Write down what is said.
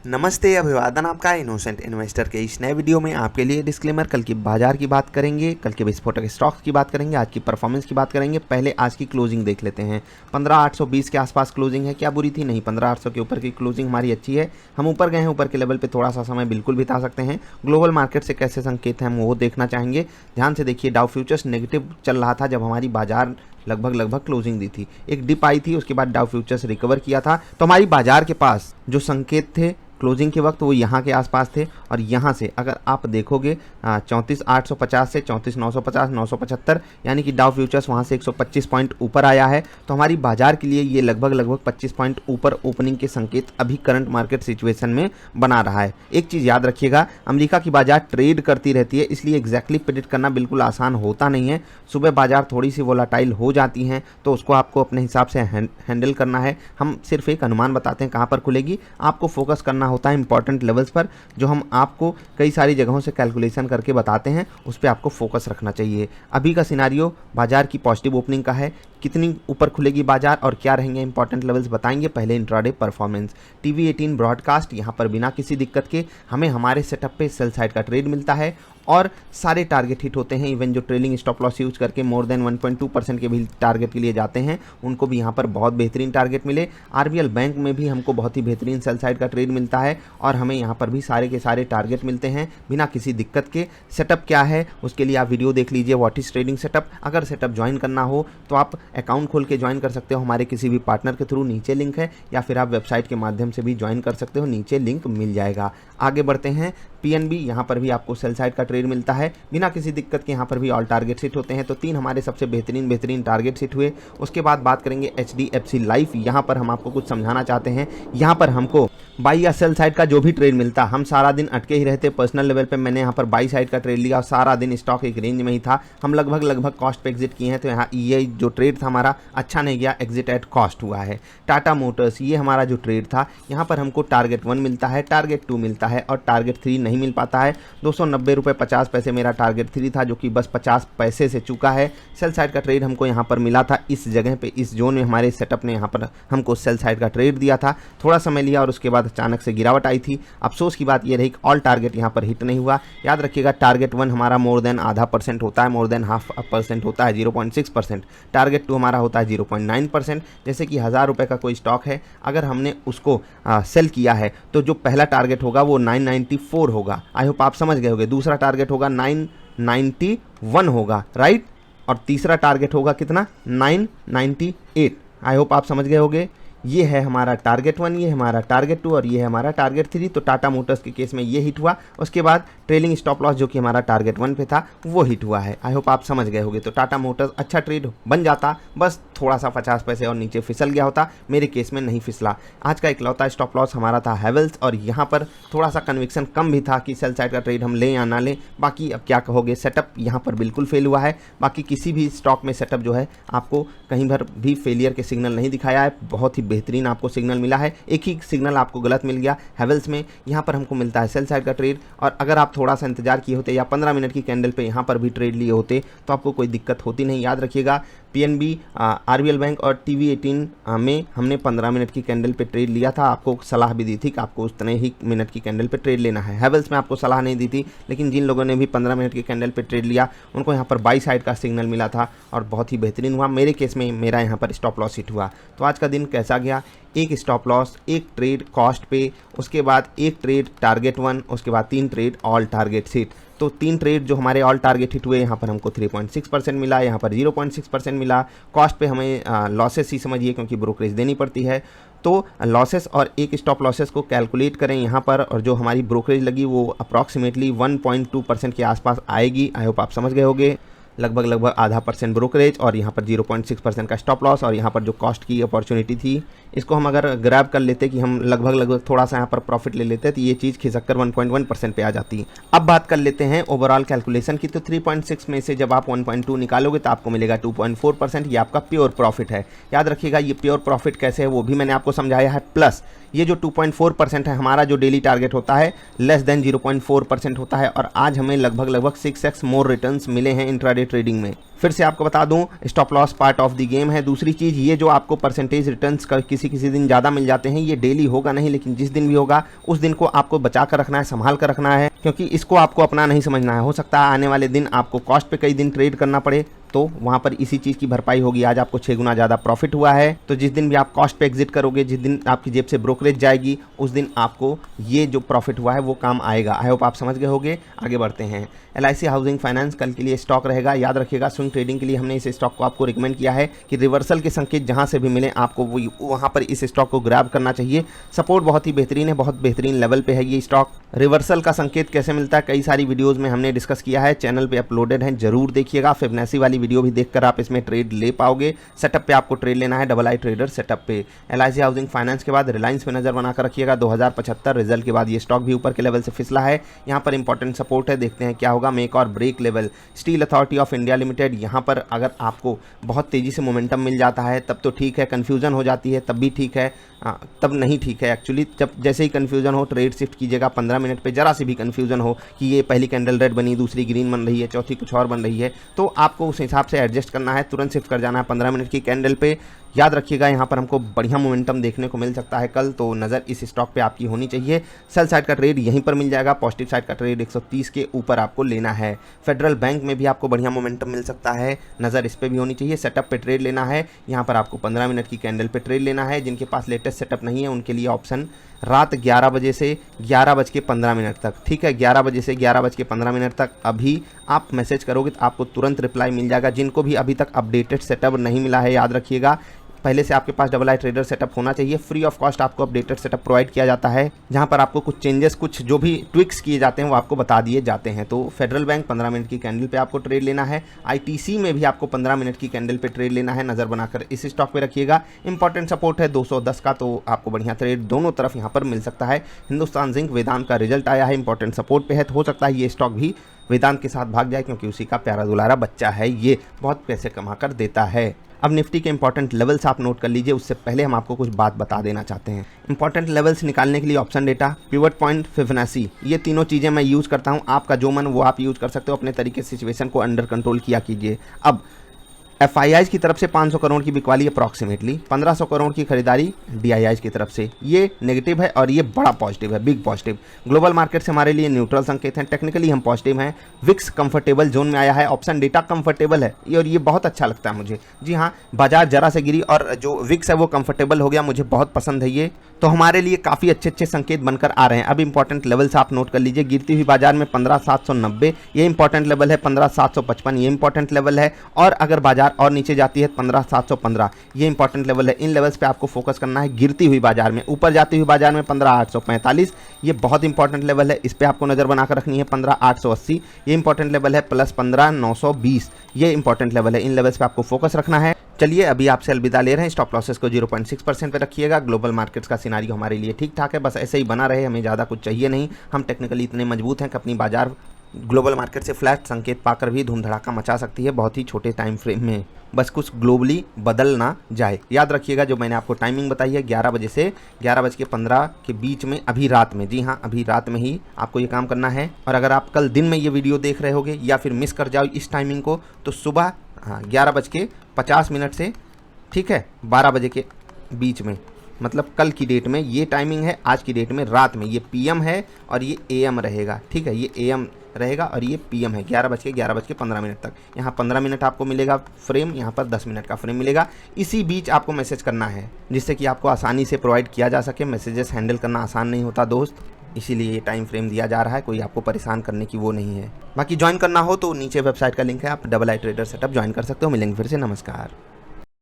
नमस्ते, अभिवादन आपका इनोसेंट इन्वेस्टर के इस नए वीडियो में आपके लिए डिस्क्लेमर। कल की बाजार की बात करेंगे, कल के विस्फोटक स्टॉक्स की बात करेंगे, आज की परफॉर्मेंस की बात करेंगे। पहले आज की क्लोजिंग देख लेते हैं। 15,820 के आसपास क्लोजिंग है। क्या बुरी थी? नहीं, 15,800 के ऊपर की क्लोजिंग हमारी अच्छी है। हम ऊपर गए हैं, ऊपर के लेवल पर थोड़ा सा समय बिल्कुल बिता सकते हैं। ग्लोबल मार्केट से कैसे संकेत हैं हम वो देखना चाहेंगे। ध्यान से देखिए, डाउ फ्यूचर्स नेगेटिव चल रहा था जब हमारी बाजार लगभग क्लोजिंग दी थी। एक डिप आई थी, उसके बाद डाउ फ्यूचर्स रिकवर किया था। तो हमारी बाजार के पास जो संकेत थे क्लोजिंग के वक्त वो यहाँ के आसपास थे। और यहाँ से अगर आप देखोगे 34,850 से 34,950, 975, यानी कि डाउ फ्यूचर्स वहाँ से 125 पॉइंट ऊपर आया है। तो हमारी बाजार के लिए ये लगभग 25 पॉइंट ऊपर ओपनिंग के संकेत अभी करंट मार्केट सिचुएशन में बना रहा है। एक चीज़ याद रखिएगा, अमेरिका की बाजार ट्रेड करती रहती है, इसलिए एग्जैक्टली प्रेडिक्ट करना बिल्कुल आसान होता नहीं है। सुबह बाजार थोड़ी सी वोलाटाइल हो जाती हैं, तो उसको आपको अपने हिसाब से हैंडल करना है। हम सिर्फ एक अनुमान बताते हैं कहाँ पर खुलेगी, आपको फोकस करना होता है इंपॉर्टेंट लेवल्स पर, जो हम आपको कई सारी जगहों से कैलकुलेशन करके बताते हैं, उस पर आपको फोकस रखना चाहिए। अभी का सिनारियो बाजार की पॉजिटिव ओपनिंग का है। कितनी ऊपर खुलेगी बाजार और क्या रहेंगे इंपॉर्टेंट लेवल्स बताएंगे। पहले इंट्राडे परफॉर्मेंस। TV18 ब्रॉडकास्ट, यहाँ पर बिना किसी दिक्कत के हमें हमारे सेटअप पे सेल साइड का ट्रेड मिलता है और सारे टारगेट हिट होते हैं। इवन जो ट्रेलिंग स्टॉप लॉस यूज करके मोर देन 1.2% के भी टारगेट के लिए जाते हैं, उनको भी यहाँ पर बहुत बेहतरीन टारगेट मिले। RBL बैंक में भी हमको बहुत ही बेहतरीन सेल साइड का ट्रेड मिलता है और हमें यहाँ पर भी सारे के सारे टारगेट मिलते हैं बिना किसी दिक्कत के। सेटअप क्या है उसके लिए आप वीडियो देख लीजिए, व्हाट इज ट्रेडिंग सेटअप। अगर सेटअप ज्वाइन करना हो तो आप अकाउंट खोल के ज्वाइन कर सकते हो हमारे किसी भी पार्टनर के थ्रू, नीचे लिंक है, या फिर आप वेबसाइट के माध्यम से भी ज्वाइन कर सकते हो, नीचे लिंक मिल जाएगा। आगे बढ़ते हैं। PNB, यहाँ पर भी आपको सेल साइड का ट्रेड मिलता है बिना किसी दिक्कत के। यहाँ पर भी ऑल टारगेट हिट होते हैं। तो 3 हमारे सबसे बेहतरीन टारगेट हिट हुए। उसके बाद बात करेंगे HDFC लाइफ। यहाँ पर हम आपको कुछ समझाना चाहते हैं। यहाँ पर हमको बाई या सेल साइड का जो भी ट्रेड मिलता, हम सारा दिन अटके ही रहते। पर्सनल लेवल पे मैंने यहाँ पर बाई साइड का ट्रेड लिया और सारा दिन स्टॉक एक रेंज में ही था। हम लगभग कॉस्ट पे एग्जिट किए हैं। तो यहाँ ये जो ट्रेड था हमारा अच्छा नहीं गया, एग्जिट एट कॉस्ट हुआ है। टाटा मोटर्स, ये हमारा जो ट्रेड था, यहाँ पर हमको टारगेट 1 मिलता है, टारगेट 2 मिलता है और टारगेट 3 नहीं मिल पाता है। 290 रुपये 50 पैसे मेरा टारगेट 3 था, जो कि बस 50 पैसे से चुका है। सेल साइड का ट्रेड हमको यहाँ पर मिला था इस जगह पे, इस जोन में हमारे सेटअप ने यहाँ पर हमको सेल साइड का ट्रेड दिया था। थोड़ा समय लिया और उसके बाद अचानक से गिरावट आई थी। अफसोस की बात ये रही कि ऑल टारगेट यहाँ पर हिट नहीं हुआ। याद रखिएगा, टारगेट 1 हमारा मोर देन आधा % होता है, मोर देन हाफ % होता है 0.6%। टारगेट 2 हमारा होता है 0.9%। जैसे कि 1000 रुपये का कोई स्टॉक है, अगर हमने उसको सेल किया है तो जो पहला टारगेट होगा वो 994 होगा। आई होप आप समझ गए होंगे। दूसरा टारगेट होगा 991 होगा, राइट। और तीसरा टारगेट होगा कितना? 998। आई होप आप समझ गए होंगे। ये है हमारा टारगेट 1, ये हमारा टारगेट 2 और ये है हमारा टारगेट 3। तो टाटा मोटर्स के केस में ये हिट हुआ। उसके बाद ट्रेलिंग स्टॉप लॉस जो कि हमारा टारगेट 1 पे था वो हिट हुआ है। आई होप आप समझ गए होंगे। तो टाटा मोटर्स अच्छा ट्रेड बन जाता, बस थोड़ा सा 50 पैसे और नीचे फिसल गया होता। मेरे केस में नहीं फिसला। आज का इकलौता स्टॉप लॉस हमारा था हैवेल्स, और यहाँ पर थोड़ा सा कन्विक्शन कम भी था कि सेल साइड का ट्रेड हम लें या ना लें। बाकी अब क्या कहोगे, सेटअप यहाँ पर बिल्कुल फेल हुआ है। बाकी किसी भी स्टॉक में सेटअप जो है आपको कहीं पर भी फेलियर के सिग्नल नहीं दिखाया है। बहुत ही बेहतरीन आपको सिग्नल मिला है। एक ही सिग्नल आपको गलत मिल गया हैवेल्स में। यहाँ पर हमको मिलता है सेल साइड का ट्रेड, और अगर आप थोड़ा सा इंतजार किए होते या 15 मिनट की कैंडल पे यहाँ पर भी ट्रेड लिए होते तो आपको कोई दिक्कत होती नहीं। याद रखिएगा, PNB, RBL बैंक और TV18 में हमने 15 मिनट की कैंडल पे ट्रेड लिया था। आपको सलाह भी दी थी कि आपको उतने ही मिनट की कैंडल पे ट्रेड लेना है। हैवेल्स में आपको सलाह नहीं दी थी, लेकिन जिन लोगों ने भी 15 मिनट की कैंडल पे ट्रेड लिया उनको यहाँ पर बाई साइड का सिग्नल मिला था और बहुत ही बेहतरीन हुआ। मेरे केस में मेरा यहाँ पर स्टॉप लॉस हिट हुआ। तो आज का दिन कैसा गया? एक स्टॉप लॉस, एक ट्रेड कॉस्ट पे, उसके बाद एक ट्रेड टारगेट 1, उसके बाद 3 ट्रेड ऑल टारगेट हिट। तो 3 ट्रेड जो हमारे ऑल टारगेट हिट हुए, यहाँ पर हमको 3.6% मिला, यहाँ पर 0.6% मिला। कॉस्ट पे हमें लॉसेस ही समझिए, क्योंकि ब्रोकरेज देनी पड़ती है। तो लॉसेस और एक स्टॉप लॉसेस को कैलकुलेट करें यहाँ पर, और जो हमारी ब्रोकरेज लगी वो अप्रॉक्सीमेटली 1.2% के आसपास आएगी। आई होप आप समझ गए होंगे। लगभग आधा % ब्रोकरेज और यहाँ पर 0.6% का स्टॉप लॉस, और यहाँ पर जो कॉस्ट की अपॉर्चुनिटी थी, इसको हम अगर ग्रैब कर लेते कि हम लगभग थोड़ा सा यहाँ पर प्रॉफिट ले लेते तो ये चीज़ खिसक कर 1.1% पे आ जाती। अब बात कर लेते हैं ओवरऑल कैलकुलेशन की। तो 3.6 में से जब आप 1.2 निकालोगे तो आपको मिलेगा 2.4%। ये आपका प्योर प्रॉफिट है। याद रखिएगा, ये प्योर प्रॉफिट कैसे है वो भी मैंने आपको समझाया है। प्लस ये जो 2.4% है, हमारा जो डेली टारगेट होता है लेस देन 0.4% होता है, और आज हमें लगभग 6x मोर रिटर्न्स मिले हैं इंट्राडे डे ट्रेडिंग में। फिर से आपको बता दूं, stop loss part of the game है। दूसरी चीज़, ये जो आपको परसेंटेज रिटर्न्स का किसी दिन ज़्यादा मिल जाते हैं, ये डेली होगा नहीं, लेकिन जिस दिन भी होगा उस दिन को आपको बचा कर रखना है, संभाल कर रखना है, क्योंकि इसको आपको अपना नहीं समझना है। हो सकता है आने वाले दिन आपको कॉस्ट पे कई दिन ट्रेड करना पड़े, तो वहाँ पर इसी चीज़ की भरपाई होगी। आज आपको 6 गुना ज़्यादा प्रॉफिट हुआ है, तो जिस दिन भी आप कॉस्ट पे एग्जिट करोगे, जिस दिन आपकी जेब से ब्रोकरेज जाएगी, उस दिन आपको ये जो प्रॉफिट हुआ है वो काम आएगा। आई होप आप समझ गए होंगे। आगे बढ़ते हैं। LIC हाउसिंग फाइनेंस कल के लिए स्टॉक रहेगा। याद रखिएगा, स्विंग ट्रेडिंग के लिए हमने इस स्टॉक को आपको रिकमेंड किया है कि रिवर्सल के संकेत जहाँ से भी मिले आपको वहाँ पर इस स्टॉक को ग्रैब करना चाहिए। सपोर्ट बहुत ही बेहतरीन है, बहुत बेहतरीन लेवल पे है ये स्टॉक। रिवर्सल का संकेत कैसे मिलता है, कई सारी वीडियोज़ में हमने डिस्कस किया है, चैनल पर अपलोडेड है, जरूर देखिएगा। फिबोनाची वाली वीडियो भी देखकर आप इसमें ट्रेड ले पाओगे। सेटअप पे आपको ट्रेड लेना है, डबल आई ट्रेडर सेटअप पे। LIC हाउसिंग फाइनेंस के बाद रिलायंस पे नजर बनाकर रखिएगा। 2075 रिजल्ट के बाद ये स्टॉक भी ऊपर के लेवल से फिसला है। यहाँ पर इंपॉर्टेंट सपोर्ट है, देखते हैं क्या होगा। मेक और break level Steel Authority of India Limited, यहाँ पर अगर आपको बहुत तेजी से मोमेंटम मिल जाता है तब तो ठीक है, कन्फ्यूजन हो जाती है तब भी ठीक है, तब नहीं ठीक है एक्चुअली। जब जैसे ही कन्फ्यूजन हो ट्रेड शिफ्ट कीजिएगा। 15 मिनट पे जरा सी भी कन्फ्यूजन हो कि ये पहली कैंडल रेड बनी, दूसरी ग्रीन बन रही है, चौथी कुछ और बन रही है, तो आपको उस हिसाब से एडजस्ट करना है, तुरंत शिफ्ट कर जाना है 15 मिनट की कैंडल पे। याद रखिएगा, यहाँ पर हमको बढ़िया मोमेंटम देखने को मिल सकता है कल, तो नज़र इस स्टॉक पे आपकी होनी चाहिए। सेल साइड का ट्रेड यहीं पर मिल जाएगा, पॉजिटिव साइड का ट्रेड 130 के ऊपर आपको लेना है। फेडरल बैंक में भी आपको बढ़िया मोमेंटम मिल सकता है, नज़र इस पर भी होनी चाहिए। सेटअप पे ट्रेड लेना है, यहाँ पर आपको 15 मिनट की कैंडल पे ट्रेड लेना है। जिनके पास लेटेस्ट सेटअप नहीं है उनके लिए ऑप्शन रात 11 बजे से 11:15 तक, ठीक है, 11 बजे से 11:15 तक अभी आप मैसेज करोगे तो आपको तुरंत रिप्लाई मिल जाएगा। जिनको भी अभी तक अपडेटेड सेटअप नहीं मिला है, याद रखिएगा पहले से आपके पास डबल आई ट्रेडर सेटअप होना चाहिए। फ्री ऑफ कॉस्ट आपको अपडेटेड सेटअप प्रोवाइड किया जाता है, जहां पर आपको कुछ चेंजेस, कुछ जो भी ट्विक्स किए जाते हैं वो आपको बता दिए जाते हैं। तो फेडरल बैंक 15 मिनट की कैंडल पे आपको ट्रेड लेना है। ITC में भी आपको 15 मिनट की कैंडल पे ट्रेड लेना है, नज़र बनाकर इस स्टॉक पे रखिएगा। इंपॉर्टेंट सपोर्ट है 210 का, तो आपको बढ़िया ट्रेड दोनों तरफ यहाँ पर मिल सकता है। हिंदुस्तान जिंक वेदांत का रिजल्ट आया है, इंपॉर्टेंट सपोर्ट पे है, तो हो सकता है ये स्टॉक भी वेदांत के साथ भाग जाए, क्योंकि उसी का प्यारा दुलारा बच्चा है, ये बहुत पैसे कमा कर देता है। अब निफ्टी के इंपॉर्टेंट लेवल्स आप नोट कर लीजिए, उससे पहले हम आपको कुछ बात बता देना चाहते हैं। इंपॉर्टेंट लेवल्स निकालने के लिए option data, pivot point, Fibonacci, ये तीनों चीज़ें मैं यूज़ करता हूँ। आपका जो मन वो आप यूज़ कर सकते हो, अपने तरीके से सिचुएशन को अंडर कंट्रोल किया कीजिए। अब FIIs की तरफ से 500 करोड़ की बिकवाली अप्रॉक्सीमेटली, 1500 करोड़ की खरीदारी DIIs की तरफ से, ये नेगेटिव है और ये बड़ा पॉजिटिव है, बिग पॉजिटिव। ग्लोबल मार्केट से हमारे लिए न्यूट्रल संकेत हैं, टेक्निकली हम पॉजिटिव हैं। विक्स कंफर्टेबल जोन में आया है, ऑप्शन डेटा कंफर्टेबल है और ये बहुत अच्छा लगता है मुझे। जी हाँ, बाजार जरा से गिरी और जो विक्स है वो कंफर्टेबल हो गया, मुझे बहुत पसंद है ये, तो हमारे लिए काफ़ी अच्छे संकेत बनकर आ रहे हैं। अब इंपॉर्टेंट लेवल्स आप नोट कर लीजिए। गिरती हुई बाजार में 15,790 ये इंपॉर्टेंट लेवल है, 15,755 ये इंपॉर्टेंट लेवल है, और अगर बाजार और नीचे जाती है 15,715 ये इंपॉर्टेंट लेवल है। इन लेवल्स पे आपको फोकस करना है गिरती हुई बाजार में। ऊपर जाती हुई बाजार में 15,845 ये बहुत इंपॉर्टेंट लेवल है, इस पर आपको नज़र बनाकर रखनी है। 15,880 ये इंपॉर्टेंट लेवल है, प्लस 15,920 ये इंपॉर्टेंट लेवल है। इन लेवल्स पे आपको फोकस रखना है। चलिए अभी आपसे अलविदा ले रहे हैं। स्टॉप लॉसेस को 0.6% पे रखिएगा। ग्लोबल मार्केट्स का सिनारियो हमारे लिए ठीक ठाक है, बस ऐसे ही बना रहे, हमें ज़्यादा कुछ चाहिए नहीं। हम टेक्निकली इतने मजबूत हैं कि अपनी बाजार ग्लोबल मार्केट से फ्लैट संकेत पाकर भी धूम धड़ाका मचा सकती है बहुत ही छोटे टाइम फ्रेम में, बस कुछ ग्लोबली बदल ना जाए। याद रखिएगा जो मैंने आपको टाइमिंग बताई है 11 बजे से 11:15 के बीच में, अभी रात में, जी हाँ अभी रात में ही आपको ये काम करना है। और अगर आप कल दिन में ये वीडियो देख रहे होगे या फिर मिस कर जाओ इस टाइमिंग को, तो सुबह 11:50 से, ठीक है, 12 बजे के बीच में, मतलब कल की डेट में ये टाइमिंग है, आज की डेट में रात में ये PM है और ये AM रहेगा, ठीक है, ये AM रहेगा और ये PM है। 11:15 तक यहाँ 15 मिनट आपको मिलेगा फ्रेम, यहाँ पर 10 मिनट का फ्रेम मिलेगा। इसी बीच आपको मैसेज करना है, जिससे कि आपको आसानी से प्रोवाइड किया जा सके। मैसेजेस हैंडल करना आसान नहीं होता दोस्त, इसीलिए ये टाइम फ्रेम दिया जा रहा है, कोई आपको परेशान करने की वो नहीं है। बाकी ज्वाइन करना हो तो नीचे वेबसाइट का लिंक है, आप डबल आई ट्रेडर सेटअप ज्वाइन कर सकते हो। मिलेंगे फिर से, नमस्कार।